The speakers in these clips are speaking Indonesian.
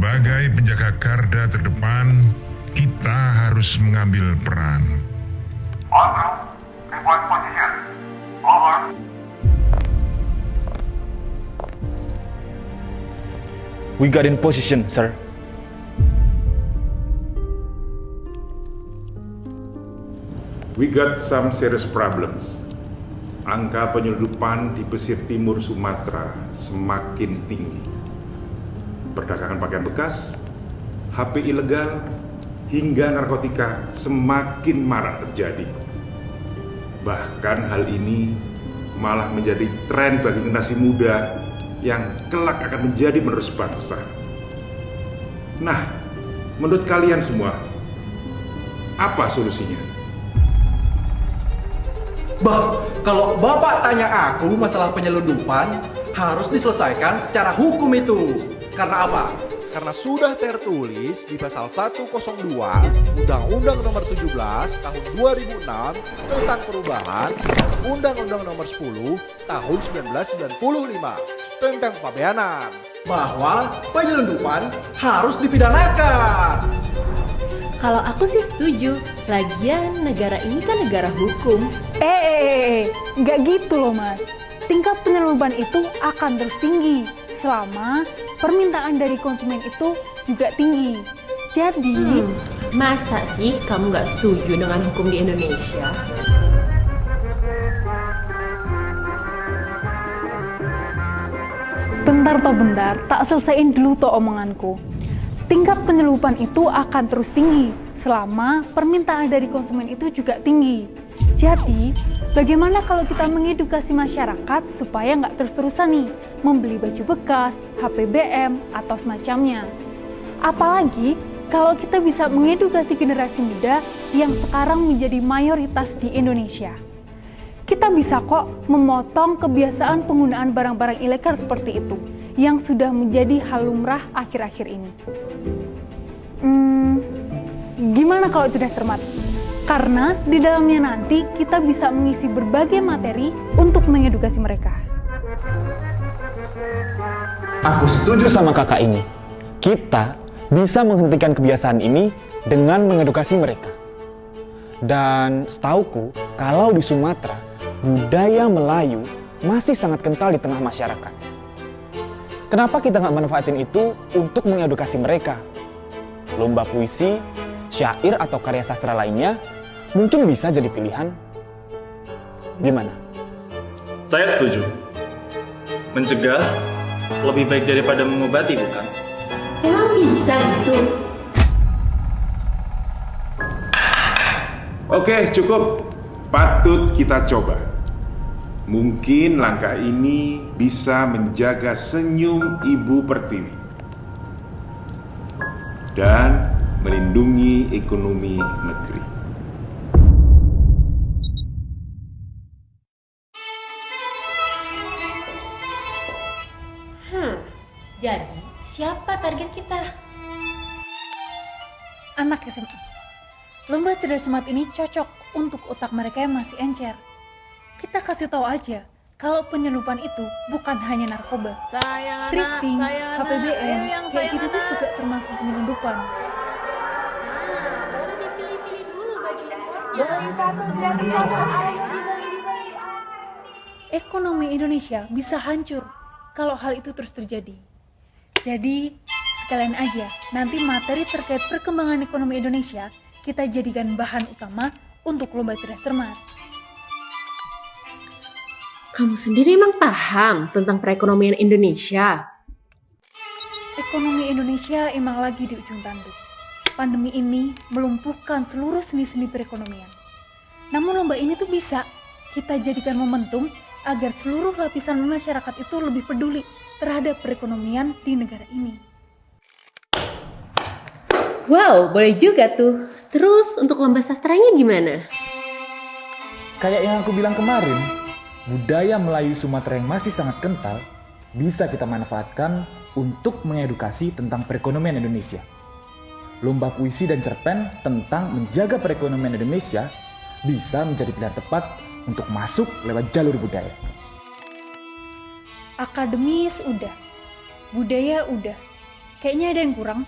Sebagai penjaga garda terdepan, kita harus mengambil peran. On route, report position. Over. We got in position, sir. We got some serious problems. Angka penyeludupan di pesisir timur Sumatera semakin tinggi. Perdagangan pakaian bekas, HP ilegal, hingga narkotika semakin marak terjadi. Bahkan hal ini malah menjadi tren bagi generasi muda yang kelak akan menjadi penerus bangsa. Nah, menurut kalian semua, apa solusinya? Bah, kalau Bapak tanya aku masalah penyelundupan, harus diselesaikan secara hukum itu. Karena apa? Karena sudah tertulis di pasal 102 Undang-Undang Nomor 17 Tahun 2006 tentang perubahan atas Undang-Undang Nomor 10 Tahun 1995 tentang kepabeanan. Bahwa penyelundupan harus dipidanakan. Kalau aku sih setuju, lagian negara ini kan negara hukum. Nggak gitu loh mas. Tingkat penyelundupan itu akan terus tinggi selama permintaan dari konsumen itu juga tinggi. Jadi, Masa sih kamu nggak setuju dengan hukum di Indonesia? bentar, tak selesaiin dulu toh omonganku. Tingkat penyelundupan itu akan terus tinggi selama permintaan dari konsumen itu juga tinggi. Jadi, bagaimana kalau kita mengedukasi masyarakat supaya nggak terus-terusan nih membeli baju bekas, HP BM, atau semacamnya. Apalagi kalau kita bisa mengedukasi generasi muda yang sekarang menjadi mayoritas di Indonesia. Kita bisa kok memotong kebiasaan penggunaan barang-barang ilegal seperti itu yang sudah menjadi hal lumrah akhir-akhir ini. Gimana kalau cerdas cermat? Karena di dalamnya nanti kita bisa mengisi berbagai materi untuk mengedukasi mereka. Aku setuju sama kakak ini. Kita bisa menghentikan kebiasaan ini dengan mengedukasi mereka. Dan setauku, kalau di Sumatera, budaya Melayu masih sangat kental di tengah masyarakat. Kenapa kita nggak manfaatin itu untuk mengedukasi mereka? Lomba puisi, syair atau karya sastra lainnya mungkin bisa jadi pilihan. Gimana? Saya setuju. Mencegah lebih baik daripada mengobati, bukan? Emang bisa gitu? Oke, cukup. Patut kita coba. Mungkin langkah ini bisa menjaga senyum Ibu Pertiwi dan melindungi ekonomi negeri. Jadi, siapa target kita? Anak SMA. Lomba cerdas cermat ini cocok untuk otak mereka yang masih encer. Kita kasih tahu aja kalau penyelundupan itu bukan hanya narkoba. Thrifting, HPBM, kayak gitu tuh juga termasuk penyelundupan. Boleh dipilih-pilih dulu baju importnya. Beli satu gratis satu, ayo dibeli. Ekonomi Indonesia bisa hancur kalau hal itu terus terjadi. Jadi, sekalian aja, nanti materi terkait perkembangan ekonomi Indonesia kita jadikan bahan utama untuk lomba cerdas cermat. Kamu sendiri emang paham tentang perekonomian Indonesia? Ekonomi Indonesia emang lagi di ujung tanduk. Pandemi ini melumpuhkan seluruh seni-seni perekonomian. Namun lomba ini tuh bisa kita jadikan momentum agar seluruh lapisan masyarakat itu lebih peduli terhadap perekonomian di negara ini. Wow, boleh juga tuh. Terus untuk lomba sastranya gimana? Kayak yang aku bilang kemarin, budaya Melayu Sumatera yang masih sangat kental bisa kita manfaatkan untuk mengedukasi tentang perekonomian Indonesia. Lomba puisi dan cerpen tentang menjaga perekonomian Indonesia bisa menjadi pilihan tepat untuk masuk lewat jalur budaya. Akademis udah, budaya udah, Kayaknya ada yang kurang.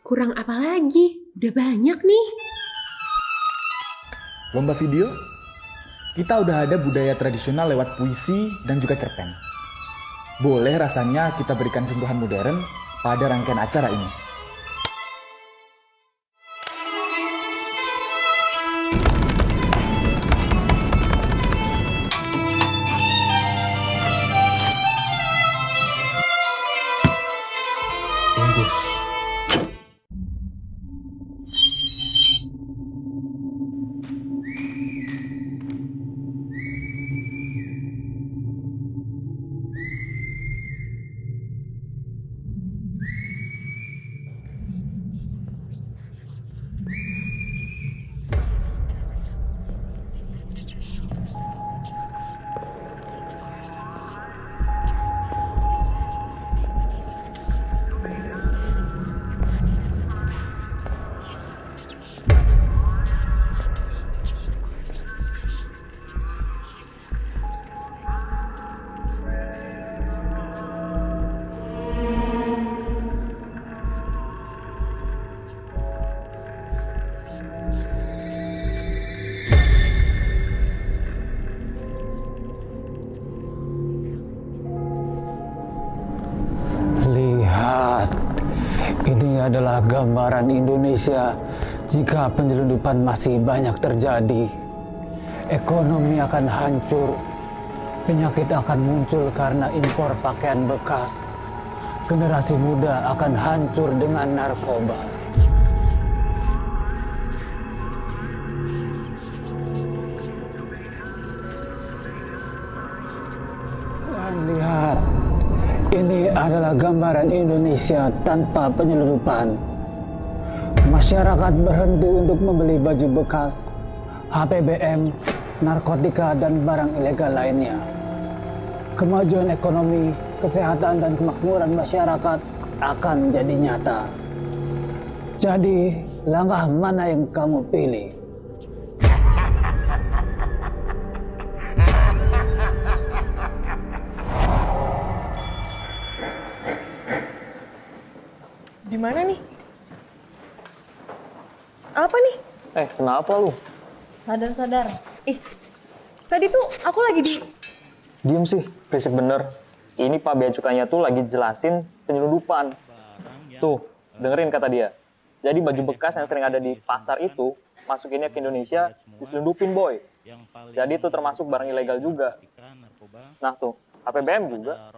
Kurang apa lagi? Udah banyak nih. Lomba video? Kita udah ada budaya tradisional lewat puisi dan juga cerpen. Boleh rasanya kita berikan sentuhan modern pada rangkaian acara ini. Bungkus. Ini adalah gambaran Indonesia jika penyelundupan masih banyak terjadi. Ekonomi akan hancur, penyakit akan muncul karena impor pakaian bekas. Generasi muda akan hancur dengan narkoba. Dan lihat, ini adalah gambaran Indonesia tanpa penyelundupan. Masyarakat berhenti untuk membeli baju bekas, HPBM, narkotika, dan barang ilegal lainnya. Kemajuan ekonomi, kesehatan, dan kemakmuran masyarakat akan menjadi nyata. Jadi, langkah mana yang kamu pilih? Di mana nih? Apa nih? Kenapa lu? Sadar. Tadi tuh aku lagi di... Diem sih, berisik bener. Ini Pak Bea Cukainya tuh lagi jelasin penyelundupan. Tuh, dengerin kata dia. Jadi baju bekas yang sering ada di pasar itu, masukinnya ke Indonesia, diselundupin boy. Jadi itu termasuk barang ilegal juga. Nah tuh, HPBM juga.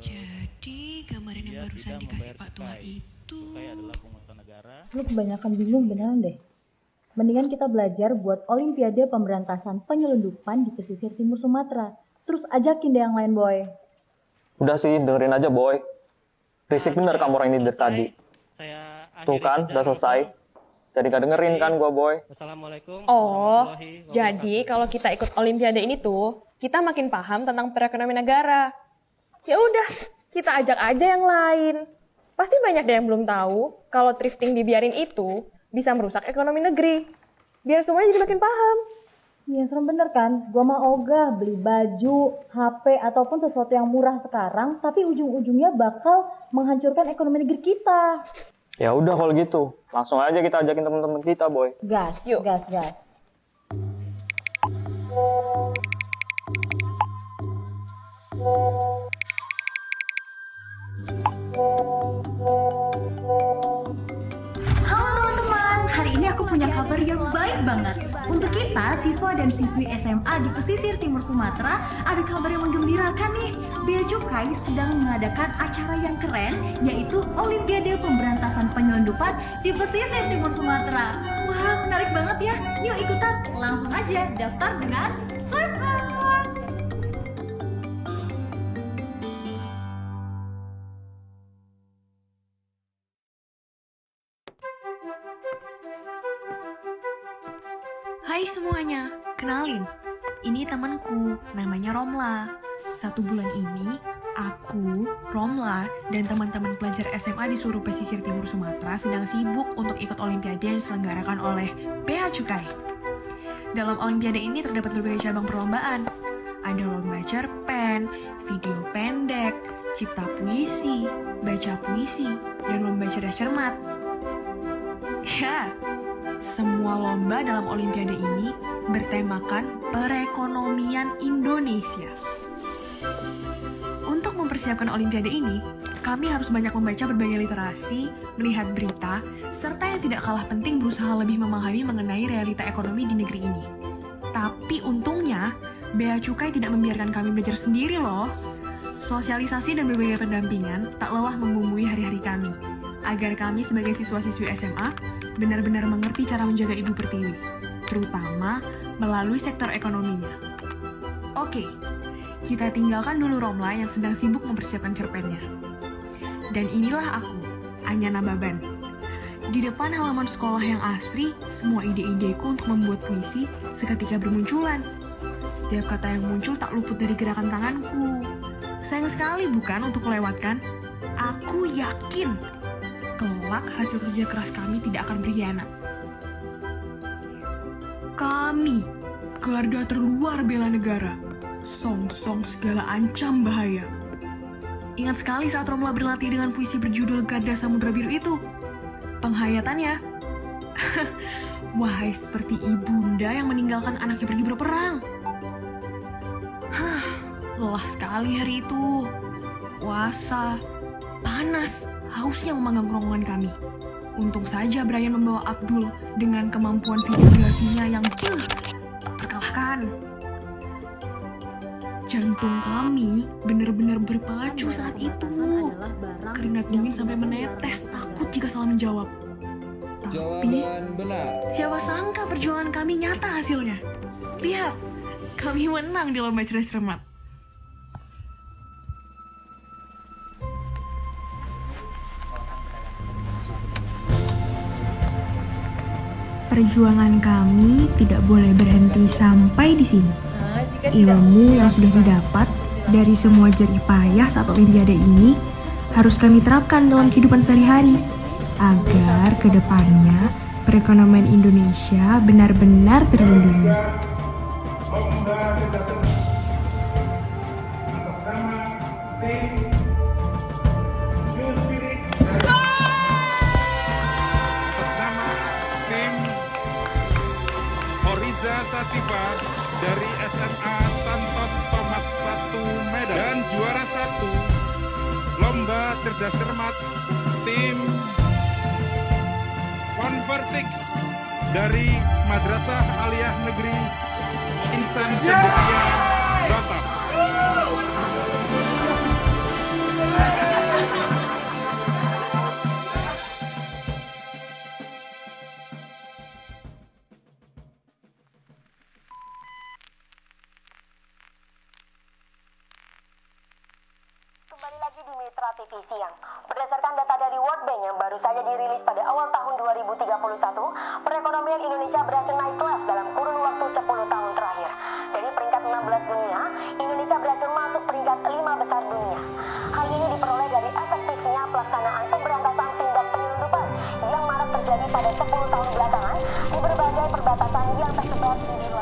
Jadi gambaran yang barusan dikasih Pak Tua itu... Lu kebanyakan bingung beneran deh. Mendingan kita belajar buat Olimpiade Pemberantasan Penyelundupan di pesisir timur Sumatera. Terus ajakin deh yang lain, boy. Udah sih, dengerin aja boy. Risik bener kamu orang ini dari tadi. Tuh kan, udah selesai. Jadi gak dengerin kan gua boy. Oh, jadi kalau kita ikut Olimpiade ini tuh, kita makin paham tentang perekonomian negara. Ya udah, kita ajak aja yang lain. Pasti banyak deh yang belum tahu kalau thrifting dibiarin itu bisa merusak ekonomi negeri. Biar semuanya jadi makin paham. Iya, serem bener kan? Gua mah ogah beli baju, HP, ataupun sesuatu yang murah sekarang, tapi ujung-ujungnya bakal menghancurkan ekonomi negeri kita. Ya udah kalau gitu, langsung aja kita ajakin teman-teman kita boy. Gas, yuk. Gas. Halo teman-teman, hari ini aku punya kabar yang baik banget. Untuk kita, siswa dan siswi SMA di pesisir timur Sumatera, ada kabar yang menggembirakan nih. Bea Cukai sedang mengadakan acara yang keren, yaitu Olimpiade Pemberantasan Penyelundupan di pesisir timur Sumatera. Wah, menarik banget ya. Yuk ikutan, langsung aja daftar dengan swipe right. Hai semuanya, kenalin. Ini temanku, namanya Romla. 1 bulan ini, aku, Romla, dan teman-teman pelajar SMA di seluruh pesisir timur Sumatera sedang sibuk untuk ikut Olimpiade yang diselenggarakan oleh Bea Cukai. Dalam Olimpiade ini terdapat berbagai cabang perlombaan. Ada lomba cerpen, video pendek, cipta puisi, baca puisi, dan lomba cerdas cermat. Ya, semua lomba dalam Olimpiade ini bertemakan perekonomian Indonesia. Untuk mempersiapkan Olimpiade ini, kami harus banyak membaca berbagai literasi, melihat berita, serta yang tidak kalah penting berusaha lebih memahami mengenai realita ekonomi di negeri ini. Tapi untungnya, Bea Cukai tidak membiarkan kami belajar sendiri loh. Sosialisasi dan berbagai pendampingan tak lelah membumbui hari-hari kami, agar kami sebagai siswa-siswi SMA benar-benar mengerti cara menjaga Ibu Pertiwi, terutama melalui sektor ekonominya. Oke, kita tinggalkan dulu Romla yang sedang sibuk mempersiapkan cerpennya. Dan inilah aku, Anya Nababan. Di depan halaman sekolah yang asri, semua ide-ideku untuk membuat puisi seketika bermunculan. Setiap kata yang muncul tak luput dari gerakan tanganku. Sayang sekali bukan untuk kelewatkan? Aku yakin kelak hasil kerja keras kami tidak akan berkhianat. Kami, garda terluar bela negara, song-song segala ancam bahaya. Ingat sekali saat Romla berlatih dengan puisi berjudul Garda Samudra Biru itu. Penghayatannya, wahai seperti ibunda yang meninggalkan anaknya pergi berperang. Lelah sekali hari itu. Puasa, panas, hausnya memanggang kerongkongan kami. Untung saja Brian membawa Abdul dengan kemampuan videografinya yang tak terkalahkan. Jantung kami benar-benar berpacu saat itu. Keringat dingin sampai menetes, takut jika salah menjawab. Tapi, siapa sangka perjuangan kami nyata hasilnya. Lihat, kami menang di lomba cerdas cermat. Perjuangan kami tidak boleh berhenti sampai di sini. Ilmu yang sudah didapat dari semua jerih payah saat Olimpiade ini harus kami terapkan dalam kehidupan sehari-hari agar kedepannya perekonomian Indonesia benar-benar terlindungi. Sativa dari SMA Santos Thomas 1 Medan dan juara 1 lomba cerdas cermat tim Convertix dari Madrasah Aliyah Negeri Insan Cendekia Batam. Kembali lagi di Mitra TV Siang. Berdasarkan data dari World Bank yang baru saja dirilis pada awal tahun 2031, perekonomian Indonesia berhasil naik kelas dalam kurun waktu 10 tahun terakhir. Dari peringkat 16 dunia, Indonesia berhasil masuk peringkat 5 besar dunia. Hal ini diperoleh dari efektifnya pelaksanaan pemberantasan tindak penyelundupan yang marak terjadi pada 10 tahun belakangan di berbagai perbatasan yang tersebar di wilayah